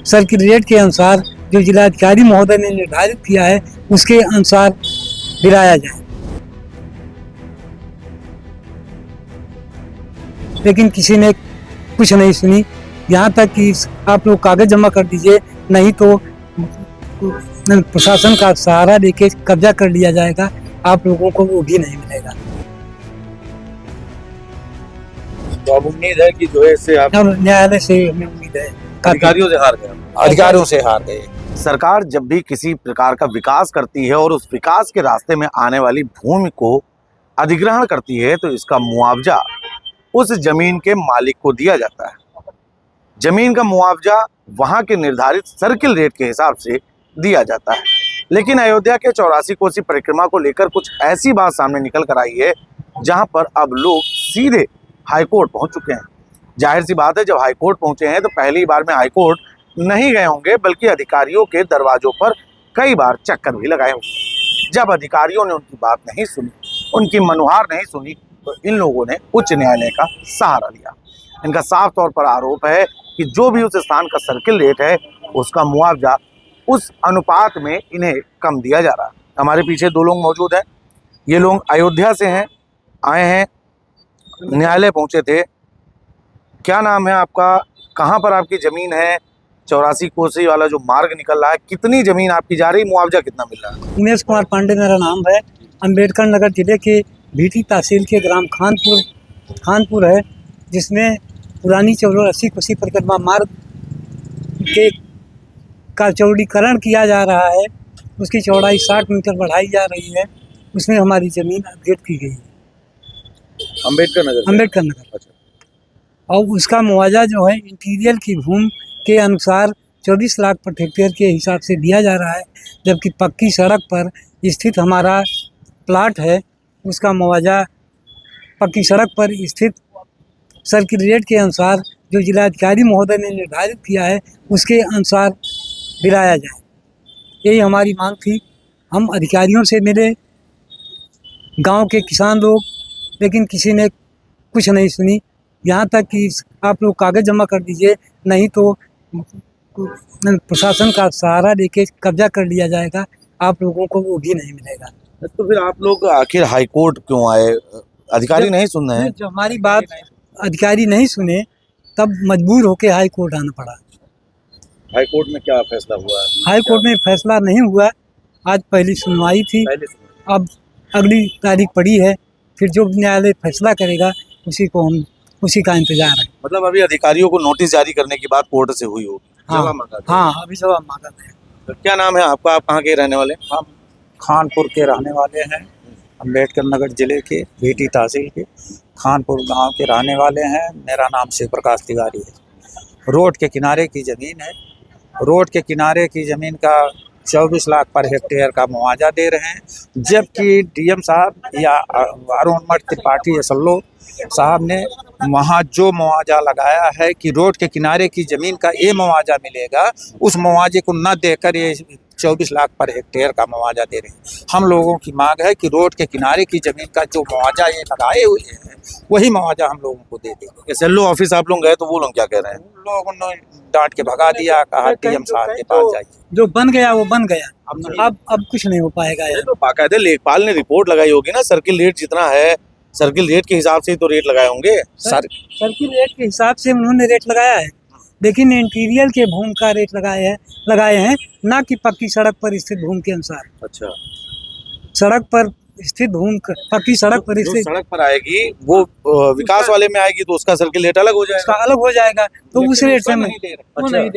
Circle rate के अनुसार जो जिलाधिकारी महोदय ने निर्धारित किया है उसके अनुसार दिलाया जाए। लेकिन किसी ने कुछ नहीं सुनी, यहाँ तक कि आप लोग कागज जमा कर दीजिए, नहीं तो प्रशासन का सहारा लेके कब्जा कर लिया जाएगा, आप लोगों को वो भी नहीं मिलेगा। तो अब उम्मीद है कि जो है इससे आप न्यायालय से हमें उम्मीद है, अधिकारियों से हार गए। अधिकारियों से हार गए। सरकार जब भी किसी प्रकार का विकास करती है और उस विकास के रास्ते में आने वाली भूमि को अधिग्रहण करती है तो इसका मुआवजा उस जमीन के मालिक को दिया जाता है। जमीन का मुआवजा वहां के निर्धारित सर्किल रेट के हिसाब से दिया जाता है। लेकिन अयोध्या के 84 कोसी परिक्रमा को लेकर कुछ ऐसी बात सामने निकल कर आई है जहां पर अब लोग सीधे हाईकोर्ट पहुंच चुके हैं। जाहिर सी बात है, जब हाईकोर्ट पहुंचे हैं तो पहली बार में हाईकोर्ट नहीं गए होंगे, बल्कि अधिकारियों के दरवाजों पर कई बार चक्कर भी लगाए होंगे। जब अधिकारियों ने उनकी बात नहीं सुनी, उनकी मनुहार नहीं सुनी, तो इन लोगों ने उच्च न्यायालय का सहारा लिया। इनका साफ तौर पर आरोप है कि जो भी उस स्थान का सर्किल रेट है उसका मुआवजा उस अनुपात में इन्हें कम दिया जा रहा है। हमारे पीछे दो लोग मौजूद हैं। ये लोग अयोध्या से हैं, आए हैं, न्यायालय पहुंचे थे। क्या नाम है आपका? कहाँ पर आपकी ज़मीन है? 84 कोसी वाला जो मार्ग निकल रहा है, कितनी ज़मीन आपकी जा रही, मुआवजा कितना मिल रहा है? उमेश कुमार पांडे मेरा नाम है। अंबेडकर नगर जिले के भीटी तहसील के ग्राम खानपुर है, जिसमें पुरानी 84 कोसी परिक्रमा मार्ग के का चौड़ीकरण किया जा रहा है। उसकी चौड़ाई 60 मीटर बढ़ाई जा रही है। उसमें हमारी ज़मीन अपग्रेड की गई है, अंबेडकर नगर। अच्छा। और उसका मुआवजा जो है इंटीरियर की भूमि के अनुसार 24 लाख पर हेक्टेयर के हिसाब से दिया जा रहा है, जबकि पक्की सड़क पर स्थित हमारा प्लाट है, उसका मुआवजा पक्की सड़क पर स्थित सर्किल रेट के अनुसार जो जिलाधिकारी महोदय ने निर्धारित किया है उसके अनुसार दिलाया जाए। यही हमारी मांग थी। हम अधिकारियों से मिले, गांव के किसान लोग, लेकिन किसी ने कुछ नहीं सुनी, यहाँ तक कि आप लोग कागज जमा कर दीजिए, नहीं तो प्रशासन का सहारा लेके कब्जा कर लिया जाएगा, आप लोगों को वो भी नहीं मिलेगा। तो फिर आप लोग आखिर हाईकोर्ट क्यों आए? अधिकारी नहीं सुन रहे हैं? जब हमारी बात अधिकारी नहीं सुने तब मजबूर होके हाई कोर्ट आना पड़ा। हाई कोर्ट में क्या फैसला हुआ है? हाई कोर्ट में फैसला नहीं हुआ। आज पहली सुनवाई थी, अब अगली तारीख पड़ी है, फिर जो न्यायालय फैसला करेगा उसी का इंतजार है। मतलब अभी अधिकारियों को नोटिस जारी करने की बात कोर्ट से हुई होगी? हाँ, हाँ, अभी जवाब मांगा है। तो क्या नाम है आपका? आप कहाँ के रहने वाले? हम खानपुर के रहने वाले हैं, अंबेडकर नगर जिले के भीटी तहसील के खानपुर गांव के रहने वाले हैं। मेरा नाम शिव प्रकाश तिवारी है। रोड के किनारे की ज़मीन है। रोड के किनारे की ज़मीन का 24 लाख पर हेक्टेयर का मुआवजा दे रहे हैं, जबकि डीएम साहब या अरुण त्रिपाठी असल्लो साहब ने वहाँ जो मुआवजा लगाया है कि रोड के किनारे की ज़मीन का ये मुआवजा मिलेगा, उस मुआवजे को न देकर ये 24 लाख पर हेक्टेयर का मुआवजा दे रहे हैं। हम लोगों की मांग है कि रोड के किनारे की ज़मीन का जो मुआवजा ये लगाए हुए हैं वही मुआवजा हम लोगों को दे दें। एसएलओ ऑफिस आप लोग गए तो वो लोग क्या कह रहे हैं? उन लोगों ने डांट के भगा दिया, कहा डीएम साहब के पास जाइए। जो बन गया वो बन गया, अब कुछ नहीं हो पाएगा। तो बाकायदे लेखपाल ने रिपोर्ट लगाई होगी ना, सर्किल रेट जितना है सर्किल रेट के हिसाब से ही तो रेट लगाए होंगे। सर्किल रेट के हिसाब से उन्होंने रेट लगाया है, लेकिन इंटीरियर के भूमि का रेट लगाए हैं, ना कि पक्की सड़क पर स्थित भूमि के अनुसार। अच्छा, सड़क पर स्थित भूमि पक्की सड़क पर स्थित सड़क पर आएगी वो विकास वाले में आएगी तो उसका सर्किल रेट अलग हो जाएगा। उसका अलग हो जाएगा, तो उस रेट से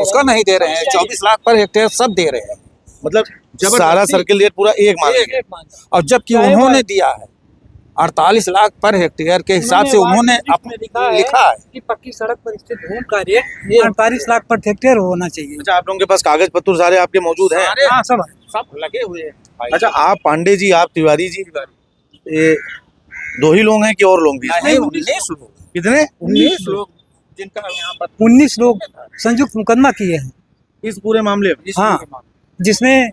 उसका नहीं दे रहे हैं। 24 लाख पर हेक्टेयर सब दे रहे हैं, मतलब सारा सर्किल रेट पूरा एक मान। और जबकि उन्होंने दिया है 48 लाख पर हेक्टेयर के हिसाब से उन्होंने लिखा है कि पक्की सड़क पर स्थित भूमि का रेट 48 लाख पर हेक्टेयर होना चाहिए। अच्छा, आप लोगों के पास कागज पत्र सारे आपके मौजूद हैं? हाँ, सब लगे हुए हैं। अच्छा, आप पांडे जी, आप तिवारी जी, ये दो ही लोग हैं कि और लोग भी? 19 लोग। कितने? 19 लोग, जिनका यहाँ पर 19 लोग संयुक्त मुकदमा किए हैं इस पूरे मामले में। हाँ, जिसमें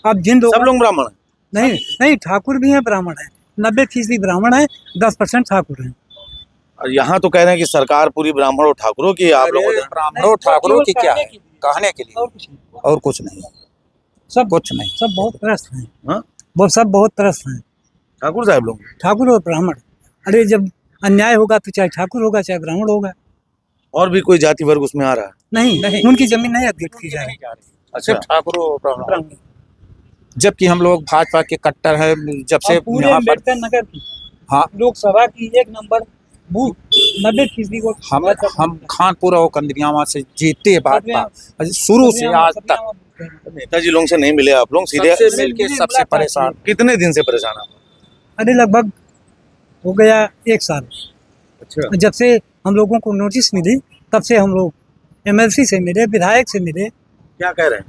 अब जिन लोग सब लोग ब्राह्मण हैं? नहीं, ठाकुर भी हैं, ब्राह्मण है। 90% ब्राह्मण है, 10% ठाकुर हैं। और यहाँ तो कह रहे हैं कि सरकार पूरी ब्राह्मणों ठाकुरों की है, आप लोगों ने ब्राह्मणों ठाकुरों की क्या है, कहने के लिए और कुछ नहीं, सब कुछ नहीं। सब बहुत त्रस्त हैं। हाँ? वो सब बहुत त्रस्त हैं, ठाकुर साहब लोग। ठाकुर और ब्राह्मण। अरे जब अन्याय होगा तो चाहे ठाकुर होगा चाहे ब्राह्मण होगा। और भी कोई जाति वर्ग उसमें आ रहा है? नहीं, उनकी जमीन नहीं अपडेट की जा रही। अच्छा, सिर्फ ठाकुरों और ब्राह्मण। ब्राह्मण। जबकि हम लोग भाजपा के कट्टर हैं जब से और पूरे यहाँ पर। अम्बेडकर नगर की हाँ, लोकसभा की 1 नंबर बूथ 90% वोट हम खानपुर और कंदरियावा से जीते भाजपा शुरू से आज तक। नेताजी लोगों से नहीं मिले आप लोग सीधे? सबसे मिलके सबसे परेशान। कितने दिन से परेशान आप? अरे लगभग हो गया 1 साल। अच्छा, जब से हम लोगों को नोटिस मिली तब से हम लोग एमएलसी से मिले, विधायक से मिले। क्या कह रहे हैं?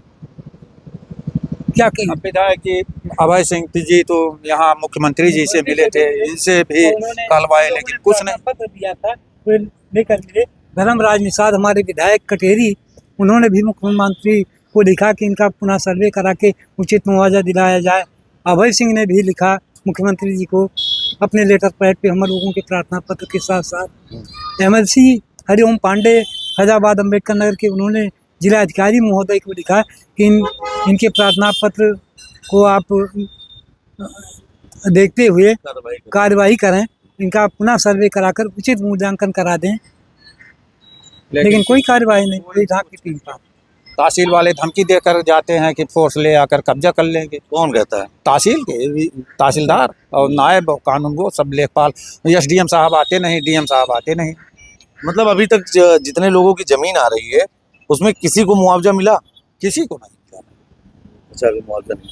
क्या कहें? विधायक जी अभय सिंह जी तो यहाँ मुख्यमंत्री जी से मिले थे, इनसे भी कहलवाए लेकिन कुछ नहीं। पत्र दिया था तो लेकर मिले। धर्मराज निषाद हमारे विधायक कटेरी, उन्होंने भी मुख्यमंत्री को लिखा कि इनका पुनः सर्वे करा के उचित मुआवजा दिलाया जाए। अभय सिंह ने भी लिखा मुख्यमंत्री जी को अपने लेटर पैड पे हम लोगों के प्रार्थना पत्र के साथ साथ। एमएलसी हरिओम पांडे फैजाबाद अम्बेडकर नगर के, उन्होंने जिला अधिकारी महोदय को लिखा कि इनके प्रार्थना पत्र को आप देखते हुए कार्यवाही करें, इनका पुनः सर्वे कराकर उचित मूल्यांकन करा दें। लेकिन कोई कार्यवाही नहीं, कोई ढाक की टीम का। तहसील वाले धमकी देकर जाते हैं कि फोर्स ले आकर कब्जा कर लेंगे। कौन कहता है? तहसील के तहसीलदार और नायब और कानून वो सब लेखपाल, एसडीएम साहब आते नहीं, डीएम साहब आते नहीं। मतलब अभी तक जितने लोगों की जमीन आ रही है उसमें किसी को मुआवजा मिला? किसी को नहीं मिला। अच्छा, अभी मुआवजा नहीं।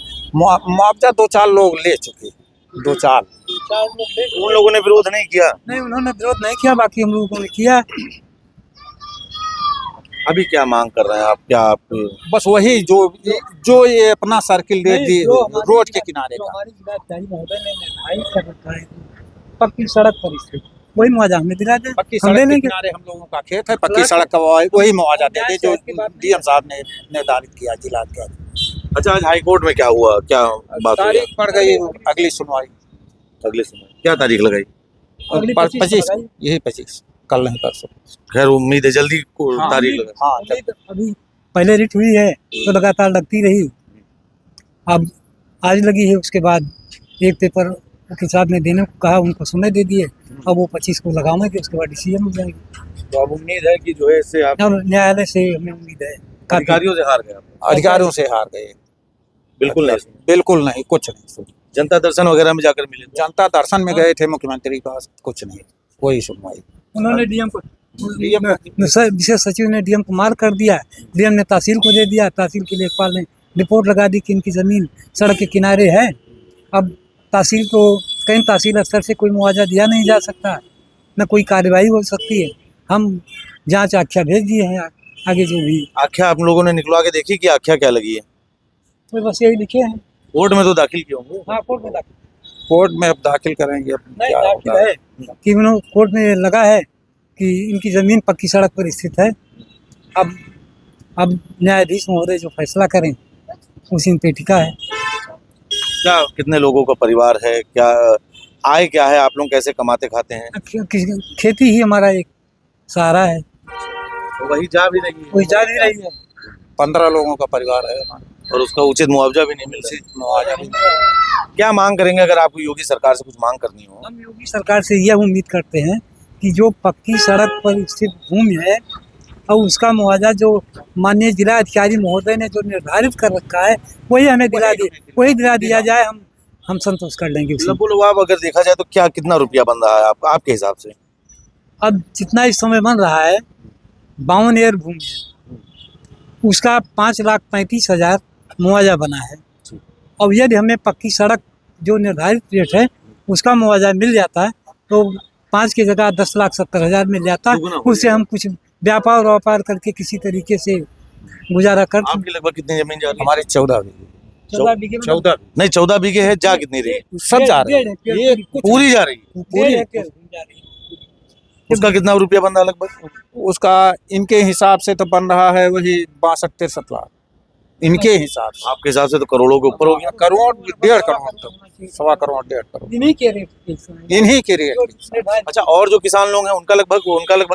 मुआवजा 2-4 लोग ले चुके, 2-4। उन लोगों ने विरोध नहीं किया? नहीं, उन्होंने विरोध नहीं किया, बाकी हम लोगों ने किया। अभी क्या मांग कर रहे हैं आप? क्या आप बस वही जो ये अपना सर्किल दे दी रोड के किनारे का, हमारी जिलाधिकारी महोदय ने निर्धारित कर रखा है पक्की सड़क पर स्थित, वही मुआवजा हमें दिला दे। पक्की सड़क के किनारे हम लोगों का खेत है, पक्की सड़क का वही मुआवजा दे दे जो डीएम साहब ने निर्धारित किया जिला अधिकारी। अच्छा, आज हाई कोर्ट में क्या हुआ, क्या बात हुई? तारीख पड़ गई, अगली सुनवाई अगले समय क्या तारीख लगाई? 25, यही 25, कल नहीं परसों। खैर उम्मीद है जल्दी तारीख लगा। हाँ, अभी पहले रिट हुई है तो लगातार लगती रही, अब आज लगी है। उसके बाद एक पेपर के साथ में देने को कहा, उनको समय दे दिए। अब वो 25 को लगाएंगे, उसके बाद डिसीजन हो जाएगी। तो अब उम्मीद है कि जो है इससे आप अब न्यायालय से हमें उम्मीद है। अधिकारियों से हार गए आप? अधिकारियों से हार गए। बिल्कुल नहीं सुनी। बिल्कुल नहीं, कुछ नहीं सुनी। जनता दर्शन वगैरह में जाकर मिले? जनता दर्शन में गए थे मुख्यमंत्री के पास, कुछ नहीं, कोई सुनवाई। उन्होंने डीएम को, विशेष सचिव ने डीएम को मार कर दिया, डीएम ने तहसील को दे दिया, तहसील के लेखपाल ने रिपोर्ट लगा दी कि इनकी ज़मीन सड़क के किनारे है। अब तहसील को, कहीं तहसील स्तर से कोई मुआवजा दिया नहीं जा सकता, न कोई कार्रवाई हो सकती है। हम जांच आख्या भेज दिए हैं, आगे जो भी। आख्या आप लोगों ने निकलवा के देखी कि आख्या क्या लगी है? तो बस यही लिखे हैं। कोर्ट में तो दाखिल किए होंगे? हाँ, कोर्ट में दाखिल, कोर्ट में अब दाखिल करेंगे। अब नहीं क्या दाखिल होगा? है कि उन्होंने कोर्ट में लगा है कि इनकी ज़मीन पक्की सड़क पर स्थित है। अब न्यायाधीश महोदय जो फैसला करें उसी पे टिका है। क्या कितने लोगों का परिवार है, क्या आय क्या है, आप लोग कैसे कमाते खाते हैं? खेती ही हमारा एक सहारा है, तो वही जा भी रही है। कोई जा नहीं रही है। 15 लोगों का परिवार है हमारा। और उसका उचित मुआवजा भी नहीं मिल रहा। मुआवजा भी क्या मांग करेंगे अगर आपको योगी सरकार से कुछ मांग करनी हो? हम योगी सरकार से यह उम्मीद करते हैं कि जो पक्की सड़क पर स्थित भूमि है और उसका मुआवजा जो माननीय जिला अधिकारी महोदय ने जो निर्धारित कर रखा है वही हमें वही दिला दिया जाए, हम संतोष कर लेंगे उसे। लबोलुआब अगर देखा जाए तो क्या कितना रुपया बन रहा है आपके हिसाब से? अब जितना इस समय बन रहा है 52 एकड़ भूमि है, उसका 5,35,000 मुआवजा बना है। अब यदि हमें पक्की सड़क जो निर्धारित रेट है उसका मुआवजा मिल जाता है तो 5 की जगह 10,70,000 मिल जाता है। उससे हम कुछ व्यापार करके किसी तरीके से गुजारा कर। आपकी लगभग कितनी जमीन जा रही है? हमारे 14 बीघे। 14 बीघे में 14 नहीं, 14 बीघे है, जा कितनी रही है? सब जा रहे हैं, ये पूरी जा रही है? पूरी जा रही है। उसका कितना रुपया बन रहा है लगभग? उसका इनके हिसाब से तो बन रहा है वही 62-63 लाख। इनके हिसाब से। आपके हिसाब से तो करोड़ों के ऊपर हो गया। करोड़ 1.5 करोड़ तक, 1.25 करोड़ 1.5 करोड़ इन्हीं के रेट फिक्स हैं। इन्हीं के रेट। अच्छा, और जो किसान लोग हैं उनका लगभग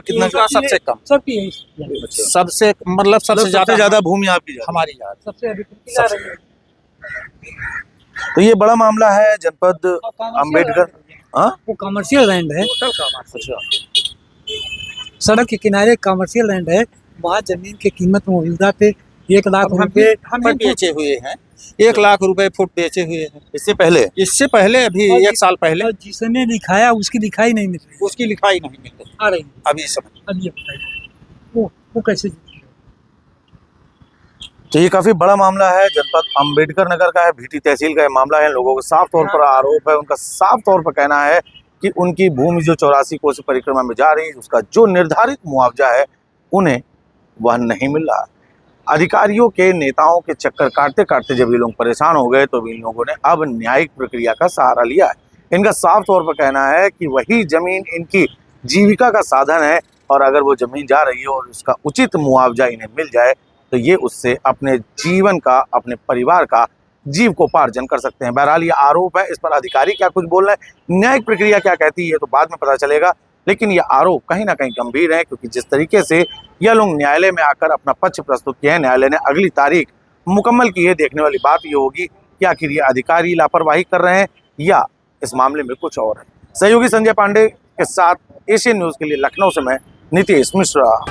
कितना? इनका सबसे कम, सबकी यही स्थिति है। सबसे मतलब सबसे ज्यादा भूमि आपकी जा रही है। हमारी यार सबसे अधिक कितना सबसे- रही है? तो ये बड़ा मामला है जनपद अंबेडकर। हाँ, वो कमर्शियल लैंड है, सड़क के किनारे कमर्शियल लैंड है। वहाँ जमीन की कीमत मौजूदा पे 1 लाख रुपए हम बेचे हुए हैं, 1 लाख रुपए फुट बेचे हुए हैं। इससे पहले इससे पहले अभी 1 साल पहले और जिसने लिखाया उसकी लिखाई नहीं मिल रही उसकी लिखाई नहीं मिल रही आ रही है। अभी समय। अब ये बताइए वो कैसे जीतेगा? तो ये काफी बड़ा मामला है, जनपद अंबेडकर नगर का है, भीटी तहसील का ये मामला है। लोगों को साफ तौर पर आरोप है, उनका साफ तौर पर कहना है कि उनकी भूमि जो 84 कोस परिक्रमा में जा रही है, उसका जो निर्धारित मुआवजा है उन्हें वह नहीं मिल रहा। अधिकारियों के नेताओं के चक्कर काटते काटते जब ये लोग परेशान हो गए तो इन लोगों ने अब न्यायिक प्रक्रिया का सहारा लिया है। इनका साफ तौर पर कहना है कि वही जमीन इनकी जीविका का साधन है और अगर वो जमीन जा रही है और उसका उचित मुआवजा इन्हें मिल जाए तो ये उससे अपने जीवन का, अपने परिवार का जीविकोपार्जन कर सकते हैं। बहरहाल ये आरोप है, इस पर अधिकारी क्या कुछ बोल रहे हैं, न्यायिक प्रक्रिया क्या कहती है तो बाद में पता चलेगा। लेकिन ये आरोप कहीं ना कहीं गंभीर है, क्योंकि जिस तरीके से यह लोग न्यायालय में आकर अपना पक्ष प्रस्तुत किए हैं, न्यायालय ने अगली तारीख मुकम्मल की है। देखने वाली बात ये होगी कि आखिर ये अधिकारी लापरवाही कर रहे हैं या इस मामले में कुछ और है। सहयोगी संजय पांडे के साथ एशियन न्यूज़ के लिए लखनऊ से मैं नीतीश मिश्रा।